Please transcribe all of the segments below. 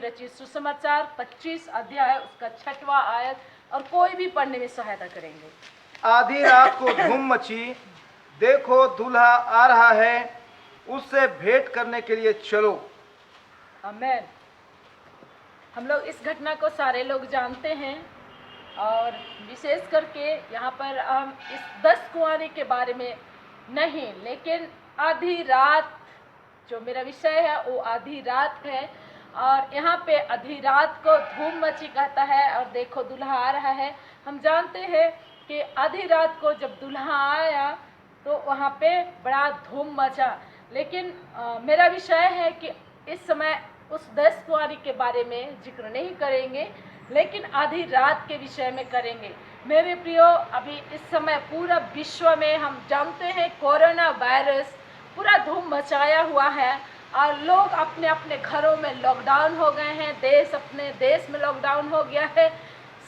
रचित सुसमाचार 25 अध्याय उसका 6वां आयत, और कोई भी पढ़ने में सहायता करेंगे। आधी रात को धूम मची, देखो दूल्हा आ रहा है, उससे भेंट करने के लिए चलो। आमेन। हम लोग इस घटना को सारे लोग जानते हैं, और विशेष करके यहाँ पर हम इस 10 कुंवारी के बारे में नहीं, लेकिन आधी रात जो मेरा विषय है वो आधी रात है। और यहाँ पे आधी रात को धूम मची कहता है, और देखो दूल्हा आ रहा है। हम जानते हैं कि आधी रात को जब दूल्हा आया तो वहाँ पे बड़ा धूम मचा, लेकिन मेरा विषय है कि इस समय उस 10 कुंवारी के बारे में जिक्र नहीं करेंगे, लेकिन आधी रात के विषय में करेंगे। मेरे प्रियो, अभी इस समय पूरा विश्व में हम जानते हैं कोरोना वायरस पूरा धूम मचाया हुआ है, और लोग अपने अपने घरों में लॉकडाउन हो गए हैं। अपने देश में लॉकडाउन हो गया है।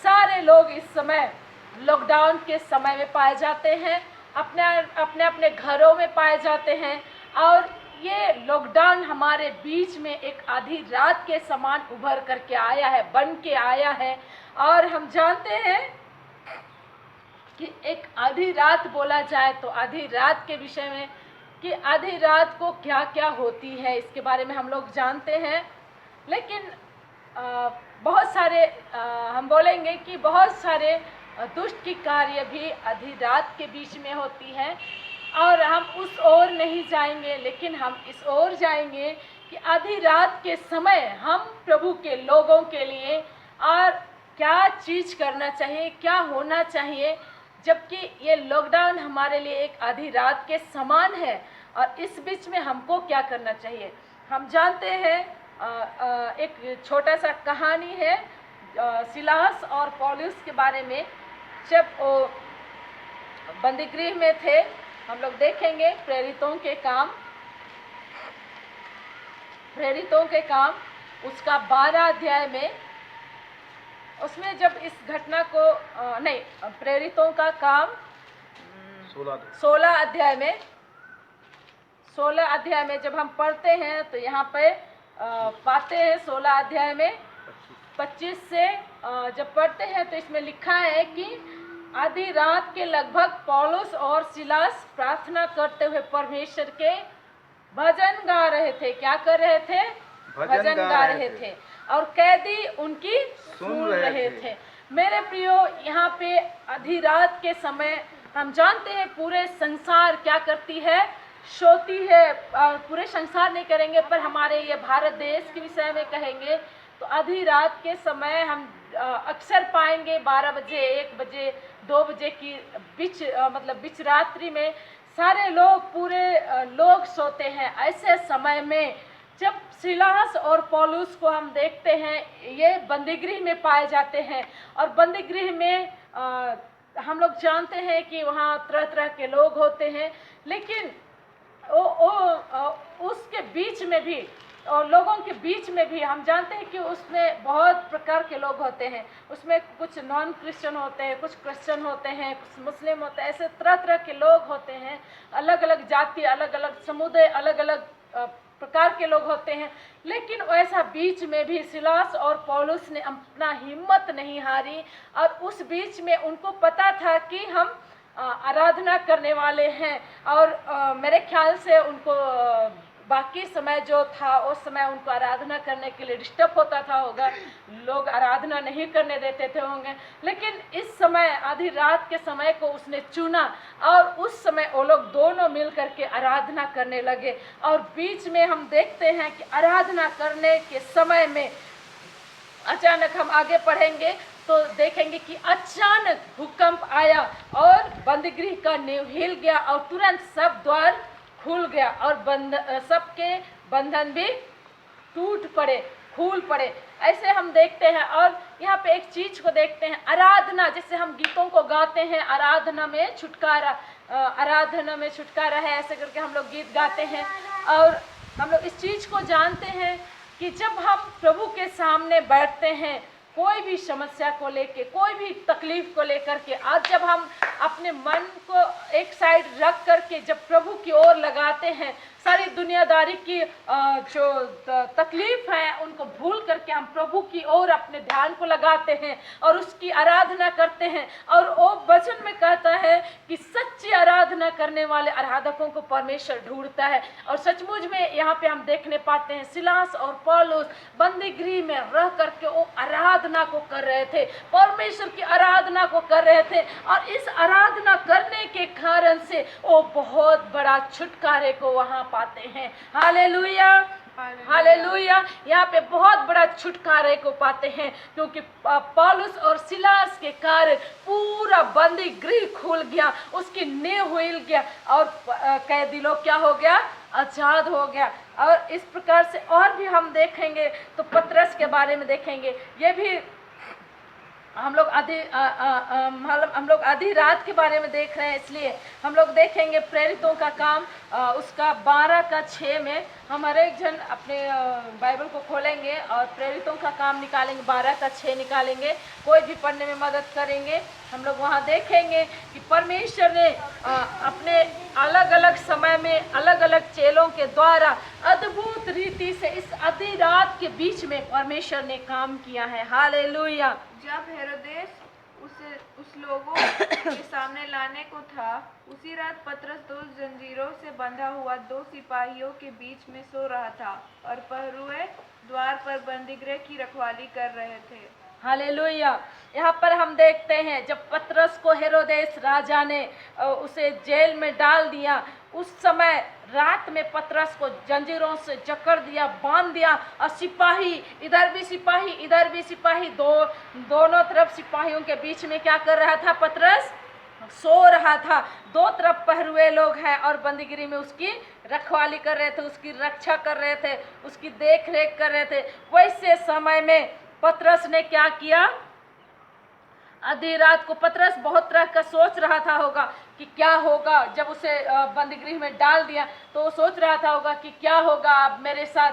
सारे लोग इस समय लॉकडाउन के समय में पाए जाते हैं, अपने अपने घरों में पाए जाते हैं। और ये लॉकडाउन हमारे बीच में एक आधी रात के समान उभर करके आया है, बन के आया है। और हम जानते हैं कि एक आधी रात बोला जाए तो आधी रात के विषय में कि आधी रात को क्या क्या होती है इसके बारे में हम लोग जानते हैं। लेकिन बहुत सारे हम बोलेंगे कि बहुत सारे दुष्ट की कार्य भी आधी रात के बीच में होती है, और हम उस ओर नहीं जाएंगे, लेकिन हम इस ओर जाएंगे कि आधी रात के समय हम प्रभु के लोगों के लिए और क्या चीज़ करना चाहिए, क्या होना चाहिए, जबकि ये लॉकडाउन हमारे लिए एक आधी रात के समान है। और इस बीच में हमको क्या करना चाहिए। हम जानते हैं एक छोटा सा कहानी है सिलास और पौलुस के बारे में। जब वो बंदीगृह में थे, हम लोग देखेंगे प्रेरितों के काम उसका 12 अध्याय में, उसमें जब इस घटना को प्रेरितों का काम 16 अध्याय में जब हम पढ़ते हैं तो यहाँ पे पाते हैं 16 अध्याय में 25 से जब पढ़ते हैं तो इसमें लिखा है कि आधी रात के लगभग पौलुस और सिलास प्रार्थना करते हुए परमेश्वर के भजन गा रहे थे। क्या कर रहे थे? भजन गा रहे थे, और कैदी उनकी सुन रहे थे। मेरे प्रियो, यहाँ पे आधी रात के समय हम जानते हैं पूरे संसार क्या करती है, सोती है। पूरे संसार नहीं करेंगे, पर हमारे ये भारत देश के विषय में कहेंगे तो आधी रात के समय हम अक्सर पाएंगे 12 बजे, 1 बजे, 2 बजे की बीच रात्रि में सारे लोग पूरे लोग सोते हैं। ऐसे समय में जब सिलास और पौलुस को हम देखते हैं, ये बंदीगृह में पाए जाते हैं, और बंदीगृह में हम लोग जानते हैं कि वहाँ तरह तरह के लोग होते हैं, लेकिन उसके बीच में भी और लोगों के बीच में भी हम जानते हैं कि उसमें बहुत प्रकार के लोग होते हैं। उसमें कुछ नॉन क्रिश्चियन होते हैं, कुछ क्रिश्चियन होते हैं, कुछ मुस्लिम होते हैं, ऐसे तरह तरह के लोग होते हैं। अलग अलग जाति, अलग अलग समुदाय, अलग अलग प्रकार के लोग होते हैं। लेकिन वैसा बीच में भी सिलास और पौलुस ने अपना हिम्मत नहीं हारी, और उस बीच में उनको पता था कि हम आराधना करने वाले हैं। और मेरे ख्याल से उनको बाकी समय जो था उस समय उनको आराधना करने के लिए डिस्टर्ब होता था होगा, लोग आराधना नहीं करने देते थे होंगे। लेकिन इस समय आधी रात के समय को उसने चुना, और उस समय वो लोग दोनों मिल करके आराधना करने लगे। और बीच में हम देखते हैं कि आराधना करने के समय में अचानक हम आगे पढ़ेंगे तो देखेंगे कि अचानक भूकंप आया और बंदीगृह का नींव हिल गया, और तुरंत सब द्वार खुल गया, और सबके बंधन भी खुल पड़े। ऐसे हम देखते हैं। और यहाँ पे एक चीज को देखते हैं, आराधना, जैसे हम गीतों को गाते हैं, आराधना में छुटकारा है, ऐसे करके हम लोग गीत गाते हैं। और हम लोग इस चीज को जानते हैं कि जब हम प्रभु के सामने बैठते हैं कोई भी समस्या को लेके, कोई भी तकलीफ को लेकर के, आज जब हम अपने मन को एक साइड रख करके जब प्रभु की ओर लगाते हैं, सारी दुनियादारी की जो तकलीफ है उनको भूल करके हम प्रभु की ओर अपने ध्यान को लगाते हैं और उसकी आराधना करते हैं। और वो वचन में कहता है कि सच्ची आराधना करने वाले आराधकों को परमेश्वर ढूंढता है। और सचमुच में यहाँ पे हम देखने पाते हैं सिलास और पौलुस बंदीगृह में रह करके वो आराधना को कर रहे थे, परमेश्वर की आराधना को कर रहे थे। और इस आराधना करने के कारण से वो बहुत बड़ा छुटकारे को वहाँ पाते हैं। Hallelujah, hallelujah. यहाँ पे बहुत बड़ा छुटकारे को पाते हैं, क्योंकि पौलुस और सिलास के कारण पूरा बंदी गृह खुल गया, उसकी नींव हिल गया और कैदी लोग क्या हो गया, आजाद हो गया। और इस प्रकार से और भी हम देखेंगे तो पतरस के बारे में देखेंगे। ये भी हम लोग आधी रात के बारे में देख रहे हैं, इसलिए हम लोग देखेंगे प्रेरितों का काम उसका 12:6 में। हम हर एक जन अपने बाइबल को खोलेंगे और प्रेरितों का काम निकालेंगे, 12:6 निकालेंगे, कोई भी पढ़ने में मदद करेंगे। हम लोग वहाँ देखेंगे कि परमेश्वर ने अपने अलग अलग समय में अलग अलग चेलों के द्वारा अद्भुत रीति से इस आधी रात के बीच में परमेश्वर ने काम किया है। हालेलुया। जब हेरोदेस उस लोगों के सामने लाने को था, उसी रात पतरस 2 जंजीरों से बंधा हुआ 2 सिपाहियों के बीच में सो रहा था और पहरुए द्वार पर बंदीगृह की रखवाली कर रहे थे। हालेलुया। यहाँ पर हम देखते हैं जब पतरस को हेरोदेस राजा ने उसे जेल में डाल दिया, उस समय रात में पतरस को जंजीरों से जकड़ दिया, बांध दिया, और सिपाही इधर भी सिपाही इधर भी सिपाही, दोनों तरफ सिपाहियों के बीच में क्या कर रहा था, पतरस सो रहा था। दो तरफ पहरुए लोग हैं और बंदीगिरी में उसकी रखवाली कर रहे थे, उसकी रक्षा कर रहे थे, उसकी देख रेख कर रहे थे। वैसे समय में पतरस ने क्या किया, आधी रात को पतरस बहुत तरह का सोच रहा था होगा कि क्या होगा। जब उसे बंदीगृह में डाल दिया तो वो सोच रहा था होगा कि क्या होगा अब मेरे साथ,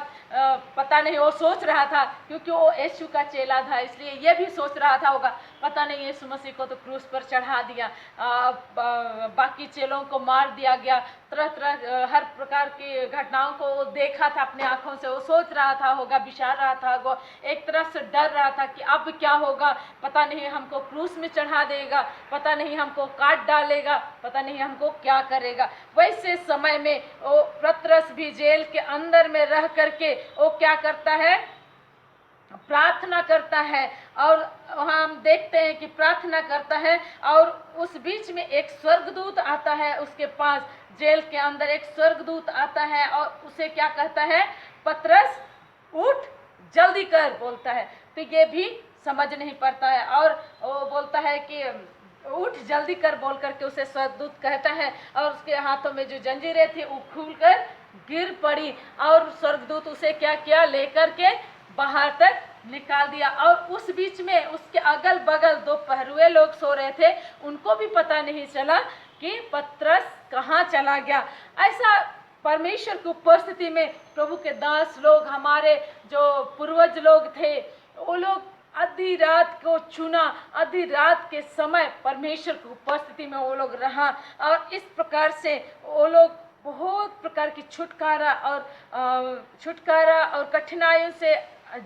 पता नहीं। वो सोच रहा था क्योंकि वो यीशु का चेला था, इसलिए ये भी सोच रहा था होगा पता नहीं यीशु मसीह को तो क्रूस पर चढ़ा दिया, बाकी चेलों को मार दिया गया, तरह तरह हर प्रकार की घटनाओं को वो देखा था अपने आंखों से। वो सोच रहा था होगा, विचार रहा था होगा, एक तरफ से डर रहा था कि अब क्या होगा, पता नहीं हमको क्रूस में चढ़ा देगा, पता नहीं हमको काट डालेगा, पता नहीं हमको क्या करेगा। वैसे समय में वो पतरस भी जेल के अंदर में रह करके वो क्या करता है, प्रार्थना करता है। और वहाँ हम देखते हैं कि प्रार्थना करता है और उस बीच में एक स्वर्गदूत आता है उसके पास, जेल के अंदर एक स्वर्गदूत आता है और उसे क्या कहता है, पतरस उठ जल्दी कर बोलता है। तो ये भी समझ नहीं पाता है और वो बोलता है कि उठ जल्दी कर बोल करके उसे स्वर्गदूत कहता है और उसके हाथों में जो जंजीरें थी वो खुलकर गिर पड़ी और स्वर्गदूत उसे क्या किया, लेकर के बाहर तक निकाल दिया। और उस बीच में उसके अगल बगल 2 पहरुए लोग सो रहे थे, उनको भी पता नहीं चला कि पतरस कहाँ चला गया। ऐसा परमेश्वर की उपस्थिति में प्रभु के दास लोग, हमारे जो पूर्वज लोग थे, वो लोग आधी रात को चुना, आधी रात के समय परमेश्वर की उपस्थिति में वो लोग रहा और इस प्रकार से वो लोग बहुत प्रकार की छुटकारा और कठिनाइयों से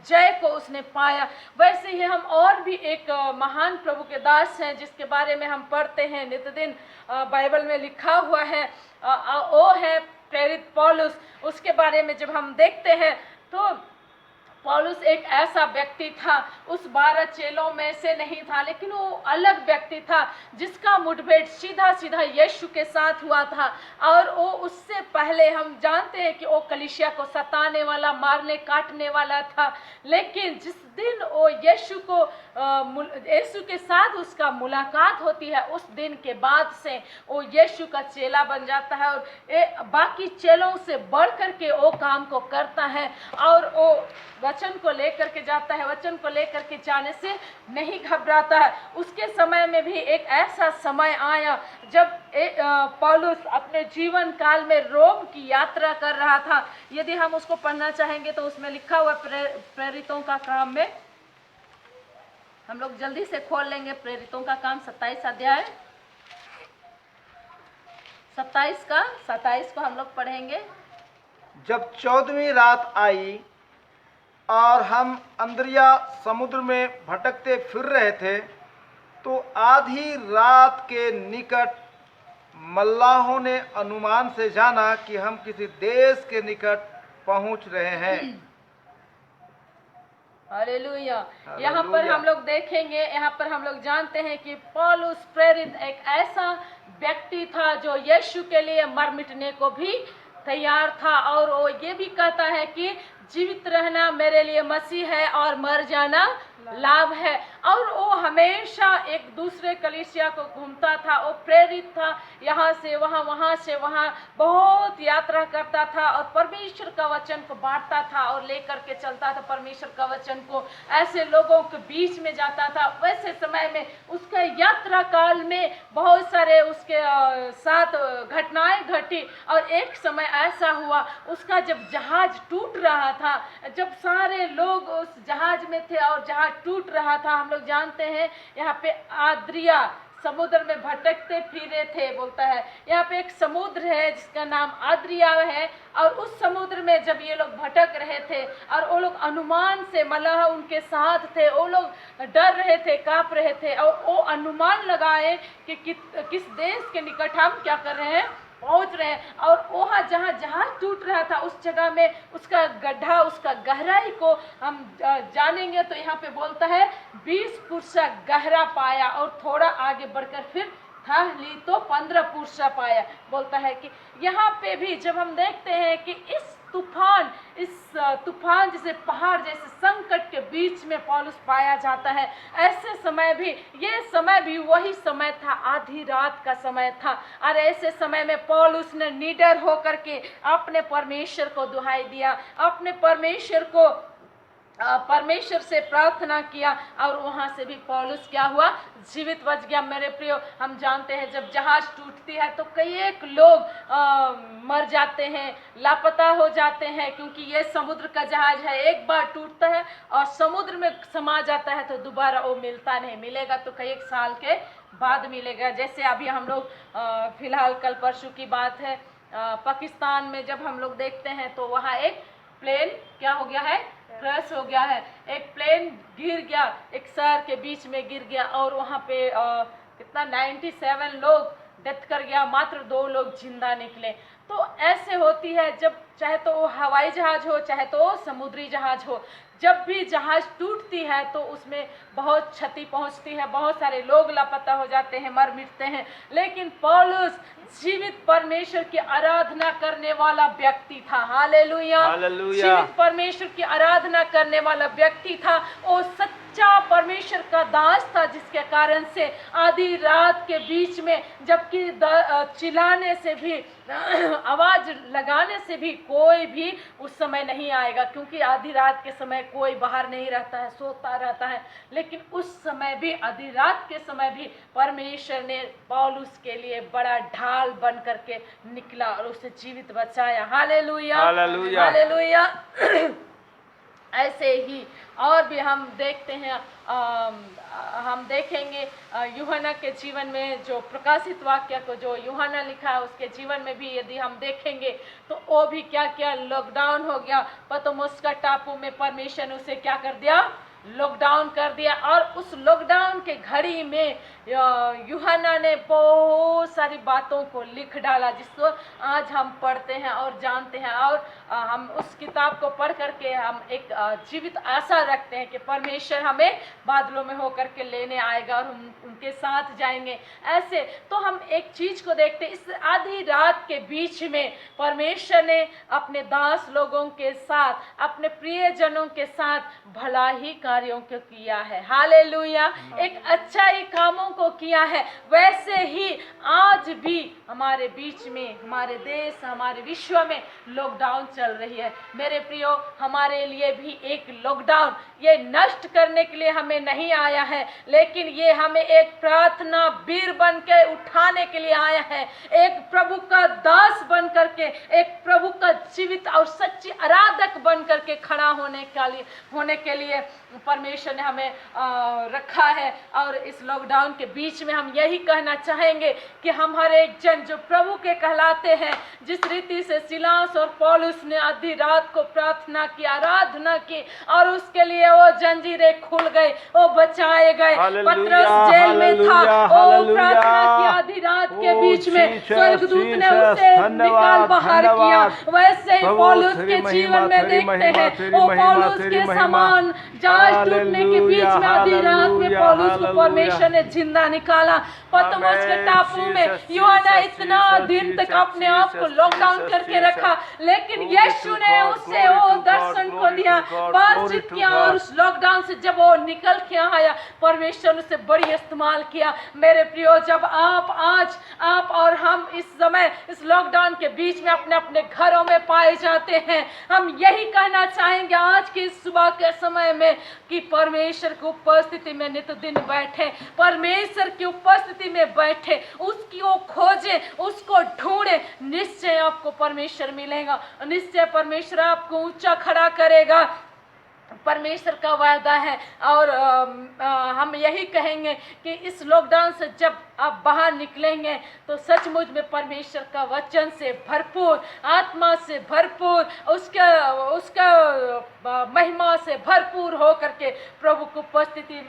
जय को उसने पाया। वैसे ही हम और भी एक महान प्रभु के दास हैं जिसके बारे में हम पढ़ते हैं नित्य दिन, बाइबल में लिखा हुआ है, वो है प्रेरित पौलुस। उसके बारे में जब हम देखते हैं तो पौलुस एक ऐसा व्यक्ति था, उस 12 चेलों में से नहीं था, लेकिन वो अलग व्यक्ति था जिसका मुठभेड़ सीधा सीधा यीशु के साथ हुआ था। और वो उससे पहले हम जानते हैं कि वो कलीसिया को सताने वाला, मारने काटने वाला था, लेकिन जिस दिन वो यीशु के साथ उसका मुलाकात होती है, उस दिन के बाद से वो यीशु का चेला बन जाता है और बाकी चेलों से बढ़ करके वो काम को करता है और वो वचन को लेकर के जाता है, वचन को लेकर के जाने से नहीं घबराता है। उसके समय में भी एक ऐसा समय आया जब पौलुस अपने जीवन काल में रोम की यात्रा कर रहा था। यदि हम उसको पढ़ना चाहेंगे तो उसमें लिखा हुआ प्रेरितों का काम में हम लोग जल्दी से खोल लेंगे प्रेरितों का काम 27 अध्याय, 27 को हम लोग पढ़ेंगे। जब 14वीं रात आई और हम अंद्रिया समुद्र में भटकते फिर रहे थे, तो आधी रात के निकट मल्लाहों ने अनुमान से जाना कि हम किसी देश के निकट पहुंच रहे हैं। हालेलुया। यहाँ पर हम लोग देखेंगे, यहाँ पर हम लोग जानते हैं कि पौलुस प्रेरित एक ऐसा व्यक्ति था जो यीशु के लिए मर मिटने को भी तैयार था, और वो ये भी कहता है कि जीवित रहना मेरे लिए मसीह है और मर जाना लाभ है। और वो हमेशा एक दूसरे कलीसिया को घूमता था, वो प्रेरित था, यहाँ से वहाँ, वहाँ से वहाँ बहुत यात्रा करता था और परमेश्वर का वचन को बांटता था और लेकर के चलता था परमेश्वर का वचन को, ऐसे लोगों के बीच में जाता था। वैसे समय में उसका यात्रा काल में बहुत सारे उसके साथ घटनाएं घटी, और एक समय ऐसा हुआ उसका जब जहाज टूट रहा था, जब सारे लोग उस जहाज में थे और जहाज टूट रहा था, हम लोग जानते हैं यहाँ पे आद्रिया समुद्र में भटकते फिरे थे, बोलता है यहाँ पे एक समुद्र है जिसका नाम आद्रिया है। और उस समुद्र में जब ये लोग भटक रहे थे और वो लोग अनुमान से, मल्लाह उनके साथ थे, वो लोग डर रहे थे, कांप रहे थे, और वो अनुमान लगाए कि किस देश के निकट हम क्या कर रहे हैं, पहुंच रहे हैं। और वहाँ जहाँ जहाज टूट रहा था उस जगह में उसका गड्ढा, उसका गहराई को हम जानेंगे तो यहाँ पे बोलता है 20 पुरुषा गहरा पाया, और थोड़ा आगे बढ़कर फिर था ली तो 15 पुरुषा पाया। बोलता है कि यहाँ पे भी जब हम देखते हैं कि इस तूफान जैसे पहाड़ जैसे संकट के बीच में पौलुस पाया जाता है, ऐसे समय भी, ये समय भी वही समय था, आधी रात का समय था। और ऐसे समय में पौलुस ने निडर होकर के अपने परमेश्वर को दुहाई दिया, अपने परमेश्वर से प्रार्थना किया, और वहां से भी पौलुस क्या हुआ, जीवित बच गया। मेरे प्रियो, हम जानते हैं जब जहाज टूटती है तो कई एक लोग मर जाते हैं, लापता हो जाते हैं, क्योंकि ये समुद्र का जहाज है, एक बार टूटता है और समुद्र में समा जाता है तो दोबारा वो मिलता नहीं, मिलेगा तो कई एक साल के बाद मिलेगा। जैसे अभी हम लोग फिलहाल कल परसों की बात है, पाकिस्तान में जब हम लोग देखते हैं तो वहाँ एक प्लेन क्या हो गया है, क्रैश हो गया है, एक प्लेन गिर गया, एक शहर के बीच में गिर गया, और वहाँ पे कितना 97 लोग डेथ कर गया, मात्र 2 लोग जिंदा निकले। तो ऐसे होती है, जब चाहे तो वो हवाई जहाज हो चाहे तो वो समुद्री जहाज हो, जब भी जहाज टूटती है तो उसमें बहुत क्षति पहुंचती है, बहुत सारे लोग लापता हो जाते हैं, मर मिटते हैं। लेकिन पौलुस जीवित परमेश्वर की आराधना करने वाला व्यक्ति था। हालेलुया, जीवित परमेश्वर की आराधना करने वाला व्यक्ति था, वो सच्चा परमेश्वर का दास था, जिसके कारण से आधी रात के बीच में, जबकि चिल्लाने से भी, आवाज लगाने से भी कोई भी उस समय नहीं आएगा, क्योंकि आधी रात के समय कोई बाहर नहीं रहता है, सोता रहता है। लेकिन उस समय भी, आधी रात के समय भी परमेश्वर ने पौलुस के लिए बड़ा ढाल बन करके निकला और उसे जीवित बचाया। Hallelujah, hallelujah, hallelujah. ऐसे ही और भी हम देखते हैं, हम देखेंगे यूहन्ना के जीवन में, जो प्रकाशित वाक्य को जो यूहन्ना लिखा है उसके जीवन में भी यदि हम देखेंगे तो वो भी क्या क्या लॉकडाउन हो गया, पतमोस का टापू में परमेश्वर ने उसे क्या कर दिया, लॉकडाउन कर दिया। और उस लॉकडाउन के घड़ी में यूहन्ना ने बहुत सारी बातों को लिख डाला, जिसको आज हम पढ़ते हैं और जानते हैं, और हम उस किताब को पढ़ करके हम एक जीवित आशा रखते हैं कि परमेश्वर हमें बादलों में होकर के लेने आएगा और हम उनके साथ जाएंगे। ऐसे तो हम एक चीज को देखते हैं, इस आधी रात के बीच में परमेश्वर ने अपने दास लोगों के साथ, अपने प्रियजनों के साथ भला ही कार्यों को किया है। हालेलुया, एक अच्छाई कामों को किया है। वैसे ही आज भी हमारे बीच में, हमारे देश, हमारे विश्व में लॉकडाउन चल रही है। मेरे प्रियो, हमारे लिए भी एक लॉकडाउन ये नष्ट करने के लिए हमें नहीं आया है, लेकिन ये हमें एक प्रार्थना वीर बन के उठाने के लिए आया है, एक प्रभु का दास बन करके, एक प्रभु का जीवित और सच्ची आराधक बन करके खड़ा होने के लिए परमेश्वर ने हमें रखा है। और इस लॉकडाउन के बीच में हम यही कहना चाहेंगे कि हम हर एक जन जो प्रभु के कहलाते हैं, जिस रीति से सिलास और पौलुस ने आधी रात को प्रार्थना की, आराधना की, और उसके लिए वो जंजीरें खुल गए, वो बचाए गए। पतरस जेल में था, वो प्रार्थना की आधी रात के बीच में, स्वर्गदूत ने उसे निकाल बाहर किया। वैसे ही पौलुस के जीवन में देखते हैं, वो पौलुस के समान जहाज टूटने के बीच में आधी रात में पौलुस को परमेश्वर ने जिंदा निकाला। पतमोस के टापू में यूहन्ना इतना दिन तक अपने आप को लॉकडाउन करके रखा, लेकिन यीशु ने उसे वो दर्शन को दिया, बातचीत किया, और उस लॉकडाउन से जब वो निकल के आया, परमेश्वर ने उसे बड़ी इस्तेमाल किया। मेरे प्रियो, जब आप और हम इस समय इस लॉकडाउन के बीच में अपने अपने घरों में पाए जाते हैं, हम यही कहना चाहेंगे आज की सुबह के समय में कि परमेश्वर की उपस्थिति में नित दिन बैठे, परमेश्वर की उपस्थिति में बैठे, उसकी वो खोजे, उसको ढूंढे। निश्चय आपको परमेश्वर मिलेगा, निश्चय परमेश्वर आपको ऊंचा खड़ा करेगा। परमेश्वर का वायदा है। और हम यही कहेंगे कि इस लॉकडाउन से जब आप बाहर निकलेंगे तो सचमुच में परमेश्वर का वचन से भरपूर, आत्मा से भरपूर, उसका महिमा से भरपूर हो करके प्रभु की उपस्थिति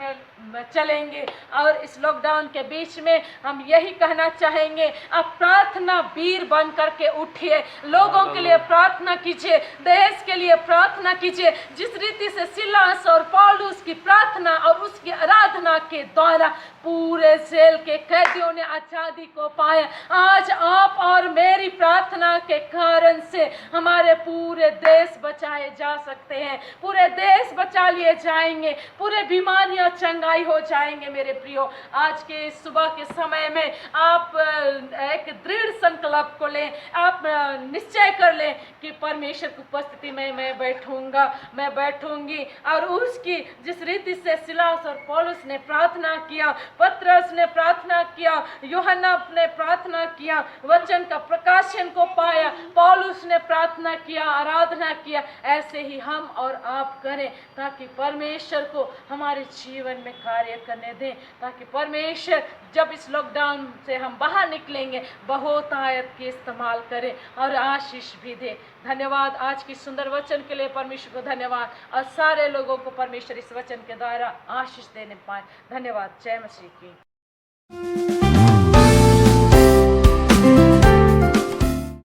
में चलेंगे। और इस लॉकडाउन के बीच में हम यही कहना चाहेंगे, आप प्रार्थना वीर बन करके उठिए, लोगों के लिए प्रार्थना कीजिए, देश के लिए प्रार्थना कीजिए। जिस रीति से सिलास और पौलुस की प्रार्थना और उसकी आराधना के द्वारा पूरे जेल के कैदियों ने आजादी को पाया, आज आप और मेरी प्रार्थना के कारण से हमारे पूरे देश बचाए जा सकते हैं, पूरे देश बचा लिए जाएंगे, पूरे बीमारियां चंगाई हो जाएंगे। मेरे प्रियो, आज के सुबह के समय में आप एक दृढ़ संकल्प को लें, आप निश्चय कर लें कि परमेश्वर की उपस्थिति में मैं बैठूंगा, मैं बैठूंगी। और उसकी जिस रीति से सिलास और पौलुस ने प्रार्थना किया, पतरस ने प्रार्थना किया, यूहन्ना ने प्रार्थना किया, वचन का प्रकाशन को पाया, पौलुस ने प्रार्थना किया, आराधना किया, ऐसे ही हम और आप करें, ताकि परमेश्वर को हमारे जीवन में कार्य करने दें, ताकि परमेश्वर जब इस लॉकडाउन से हम बाहर निकलेंगे बहुत आयत के इस्तेमाल करें और आशीष भी दे। धन्यवाद आज की सुंदर वचन के लिए, परमेश्वर को धन्यवाद, और सारे लोगों को परमेश्वर इस वचन के द्वारा आशीष देने पाए। धन्यवाद। जय मसीह की।